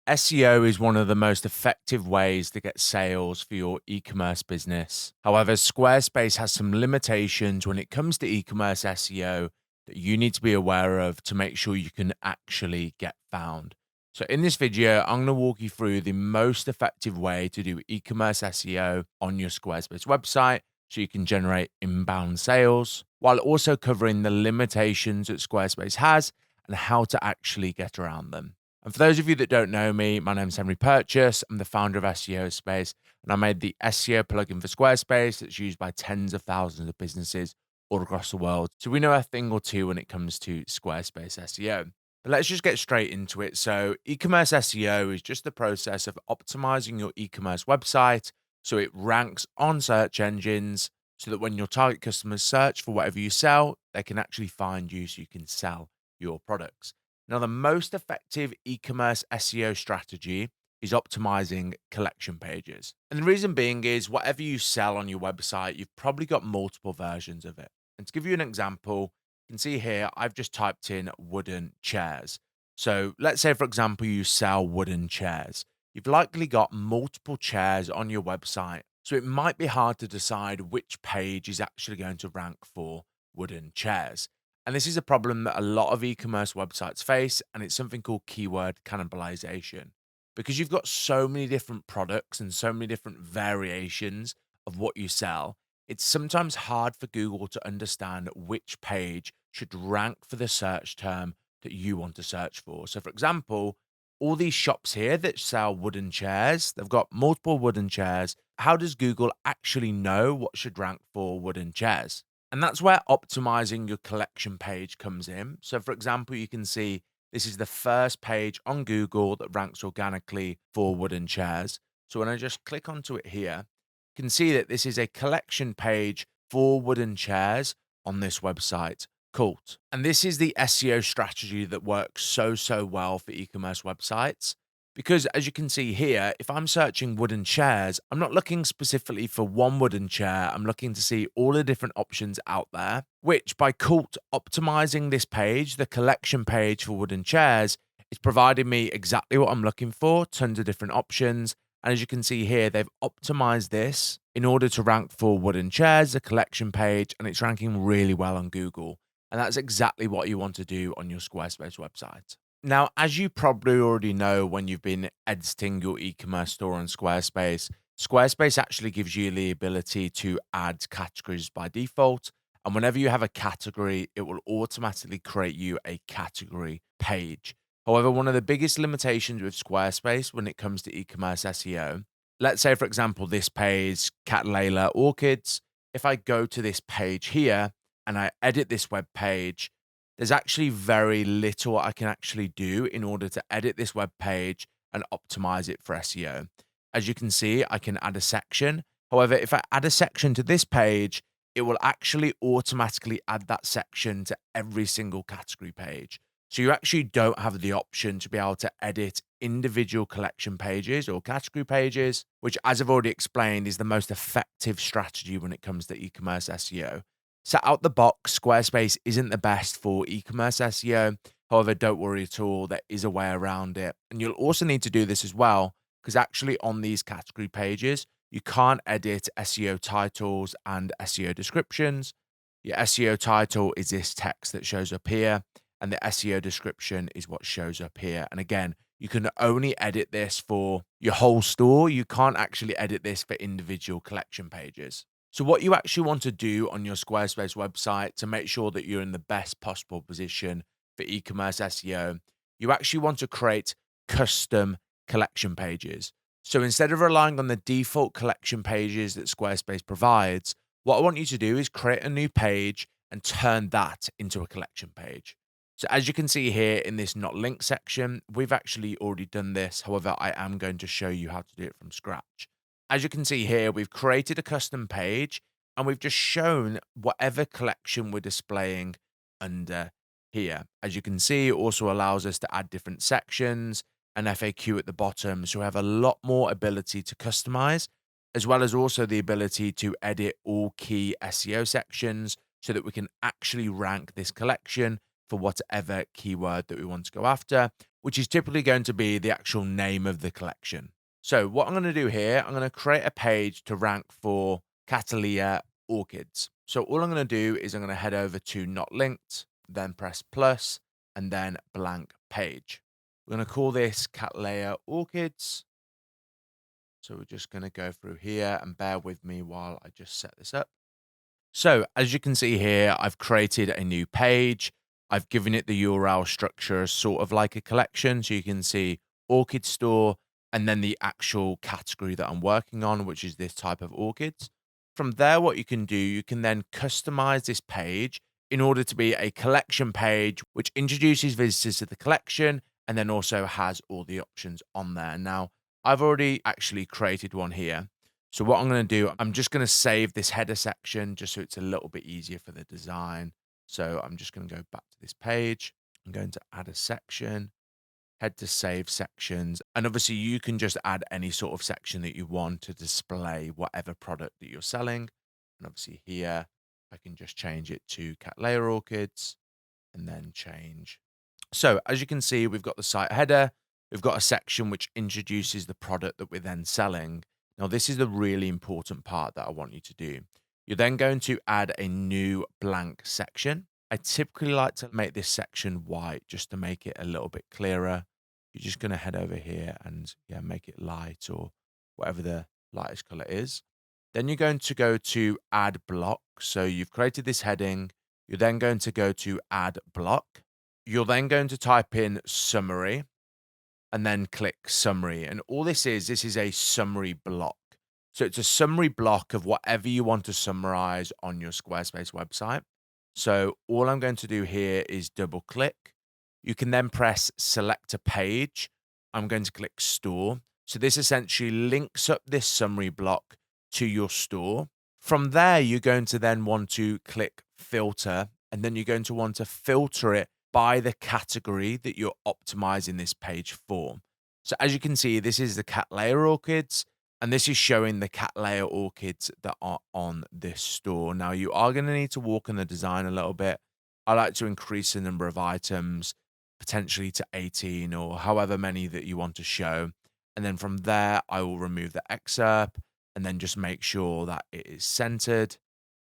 SEO is one of the most effective ways to get sales for your e-commerce business. However, Squarespace has some limitations when it comes to e-commerce SEO that you need to be aware of to make sure you can actually get found. So in this video, I'm going to walk you through the most effective way to do e-commerce SEO on your Squarespace website so you can generate inbound sales, while also covering the limitations that Squarespace has and how to actually get around them. And for those of you that don't know me, my name is Henry Purchase. I'm the founder of SEO Space, and I made the SEO plugin for Squarespace that's used by tens of thousands of businesses all across the world. So we know a thing or two when it comes to Squarespace SEO. But let's just get straight into it. So e-commerce SEO is just the process of optimizing your e-commerce website so it ranks on search engines so that when your target customers search for whatever you sell, they can actually find you so you can sell your products. Now, the most effective e-commerce SEO strategy is optimizing collection pages. And the reason being is whatever you sell on your website, you've probably got multiple versions of it. And to give you an example, you can see here, I've just typed in wooden chairs. So let's say, for example, you sell wooden chairs. You've likely got multiple chairs on your website. So it might be hard to decide which page is actually going to rank for wooden chairs. And this is a problem that a lot of e-commerce websites face, and it's something called keyword cannibalisation. Because you've got so many different products and so many different variations of what you sell, it's sometimes hard for Google to understand which page should rank for the search term that you want to search for. So, for example, all these shops here that sell wooden chairs, they've got multiple wooden chairs. How does Google actually know what should rank for wooden chairs? And that's where optimizing your collection page comes in. So, for example, you can see this is the first page on Google that ranks organically for wooden chairs. So, when I just click onto it here, you can see that this is a collection page for wooden chairs on this website. Cult. And this is the SEO strategy that works so well for e-commerce websites. Because as you can see here, if I'm searching wooden chairs, I'm not looking specifically for one wooden chair. I'm looking to see all the different options out there, which by Cult optimizing this page, the collection page for wooden chairs, it's providing me exactly what I'm looking for, tons of different options. And as you can see here, they've optimized this in order to rank for wooden chairs, the collection page, and it's ranking really well on Google. And that's exactly what you want to do on your Squarespace website. Now, as you probably already know when you've been editing your e-commerce store on Squarespace, Squarespace actually gives you the ability to add categories by default. And whenever you have a category, it will automatically create you a category page. However, one of the biggest limitations with Squarespace when it comes to e-commerce SEO, let's say, for example, this page, Cat Layla Orchids, if I go to this page here and I edit this web page, there's actually very little I can actually do in order to edit this web page and optimize it for SEO. As you can see, I can add a section. However, if I add a section to this page, it will actually automatically add that section to every single category page. So you actually don't have the option to be able to edit individual collection pages or category pages, which, as I've already explained, is the most effective strategy when it comes to e-commerce SEO. So out the box, Squarespace isn't the best for e-commerce SEO. However, don't worry at all. There is a way around it. And you'll also need to do this as well, because actually on these category pages, you can't edit SEO titles and SEO descriptions. Your SEO title is this text that shows up here, and the SEO description is what shows up here. And again, you can only edit this for your whole store. You can't actually edit this for individual collection pages. So what you actually want to do on your Squarespace website to make sure that you're in the best possible position for e-commerce SEO, you actually want to create custom collection pages. So instead of relying on the default collection pages that Squarespace provides, what I want you to do is create a new page and turn that into a collection page. So as you can see here in this not linked section, we've actually already done this. However, I am going to show you how to do it from scratch. As you can see here, we've created a custom page and we've just shown whatever collection we're displaying under here. As you can see, it also allows us to add different sections, an FAQ at the bottom. So we have a lot more ability to customize, as well as also the ability to edit all key SEO sections so that we can actually rank this collection for whatever keyword that we want to go after, which is typically going to be the actual name of the collection. So what I'm going to do here, I'm going to create a page to rank for Catalia orchids. So all I'm going to do is I'm going to head over to not linked, then press plus, and then blank page. We're going to call this Catalia orchids. So we're just going to go through here and bear with me while I just set this up. So as you can see here, I've created a new page. I've given it the URL structure as sort of like a collection. So you can see orchid store and then the actual category that I'm working on, which is this type of orchids. From there, what you can do, you can then customize this page in order to be a collection page, which introduces visitors to the collection and then also has all the options on there. Now, I've already actually created one here. So what I'm going to do, I'm just going to save this header section just so it's a little bit easier for the design. So I'm just going to go back to this page. I'm going to add a section, head to save sections. And obviously you can just add any sort of section that you want to display whatever product that you're selling. And obviously here, I can just change it to Cattleya orchids and then change. So as you can see, we've got the site header. We've got a section which introduces the product that we're then selling. Now, this is the really important part that I want you to do. You're then going to add a new blank section. I typically like to make this section white just to make it a little bit clearer. You're just going to head over here and make it light or whatever the lightest color is. Then you're going to go to add block. So you've created this heading. You're then going to go to add block. You're then going to type in summary and then click summary. And all this is a summary block. So it's a summary block of whatever you want to summarize on your Squarespace website. So all I'm going to do here is double click. You can then press select a page. I'm going to click store. So this essentially links up this summary block to your store. From there, you're going to then want to click filter, and then you're going to want to filter it by the category that you're optimizing this page for. So as you can see, this is the Cattleya orchids, and this is showing the Cattleya orchids that are on this store. Now, you are going to need to walk on the design a little bit. I like to increase the number of items, potentially to 18 or however many that you want to show. And then from there, I will remove the excerpt and then just make sure that it is centered.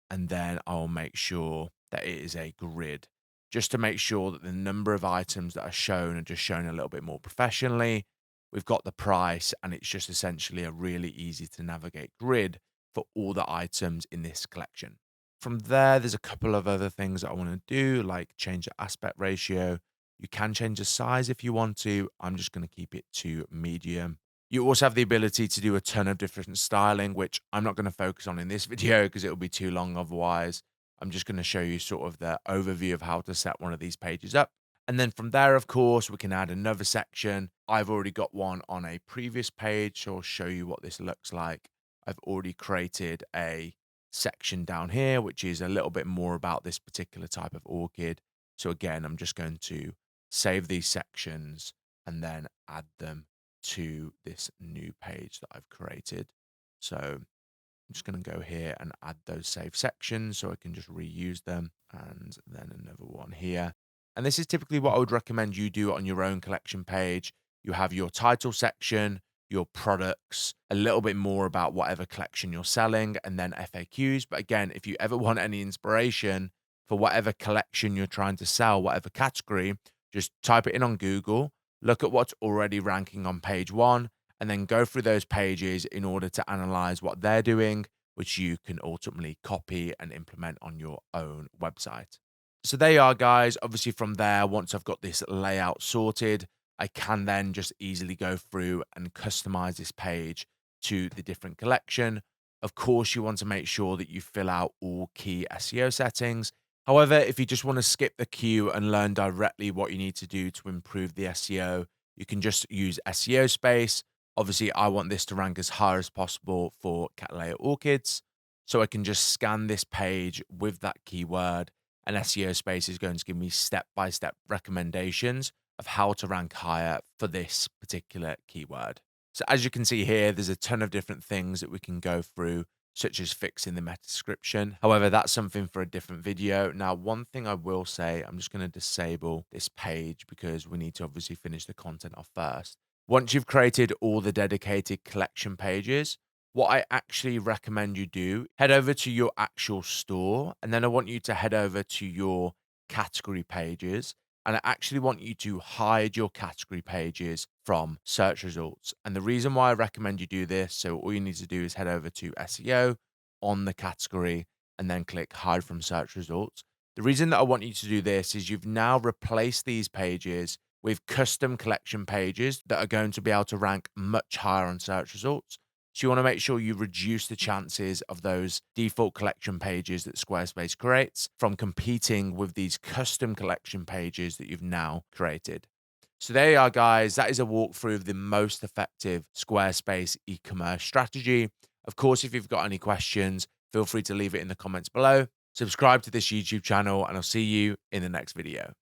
And then I'll make sure that it is a grid, just to make sure that the number of items that are shown are just shown a little bit more professionally. We've got the price, and it's just essentially a really easy to navigate grid for all the items in this collection. From there, there's a couple of other things that I want to do, like change the aspect ratio. You can change the size if you want to. I'm just going to keep it to medium. You also have the ability to do a ton of different styling, which I'm not going to focus on in this video because it will be too long otherwise. I'm just going to show you sort of the overview of how to set one of these pages up. And then from there, of course, we can add another section. I've already got one on a previous page, so I'll show you what this looks like. I've already created a section down here, which is a little bit more about this particular type of orchid. So again, I'm just going to save these sections and then add them to this new page that I've created. So I'm just going to go here and add those saved sections so I can just reuse them, and then another one here. And this is typically what I would recommend you do on your own collection page. You have your title section, your products, a little bit more about whatever collection you're selling, and then FAQs. But again, if you ever want any inspiration for whatever collection you're trying to sell, whatever category, just type it in on Google, look at what's already ranking on page one, and then go through those pages in order to analyze what they're doing, which you can ultimately copy and implement on your own website. So there you are, guys. Obviously, from there, once I've got this layout sorted, I can then just easily go through and customize this page to the different collection. Of course, you want to make sure that you fill out all key SEO settings. However, if you just want to skip the queue and learn directly what you need to do to improve the SEO, you can just use SEO space. Obviously, I want this to rank as high as possible for Cattleya orchids. So I can just scan this page with that keyword, and SEO space is going to give me step-by-step recommendations of how to rank higher for this particular keyword. So as you can see here, there's a ton of different things that we can go through. such as fixing the meta description. However, that's something for a different video. Now, one thing I will say, I'm just going to disable this page because we need to obviously finish the content off first. Once you've created all the dedicated collection pages, what I actually recommend you do, head over to your actual store, and then I want you to head over to your category pages. And I actually want you to hide your category pages from search results. And the reason why I recommend you do this, so all you need to do is head over to SEO on the category and then click hide from search results. The reason that I want you to do this is you've now replaced these pages with custom collection pages that are going to be able to rank much higher on search results. So you want to make sure you reduce the chances of those default collection pages that Squarespace creates from competing with these custom collection pages that you've now created. So there you are, guys. That is a walkthrough of the most effective Squarespace e-commerce strategy. Of course, if you've got any questions, feel free to leave it in the comments below. Subscribe to this YouTube channel, and I'll see you in the next video.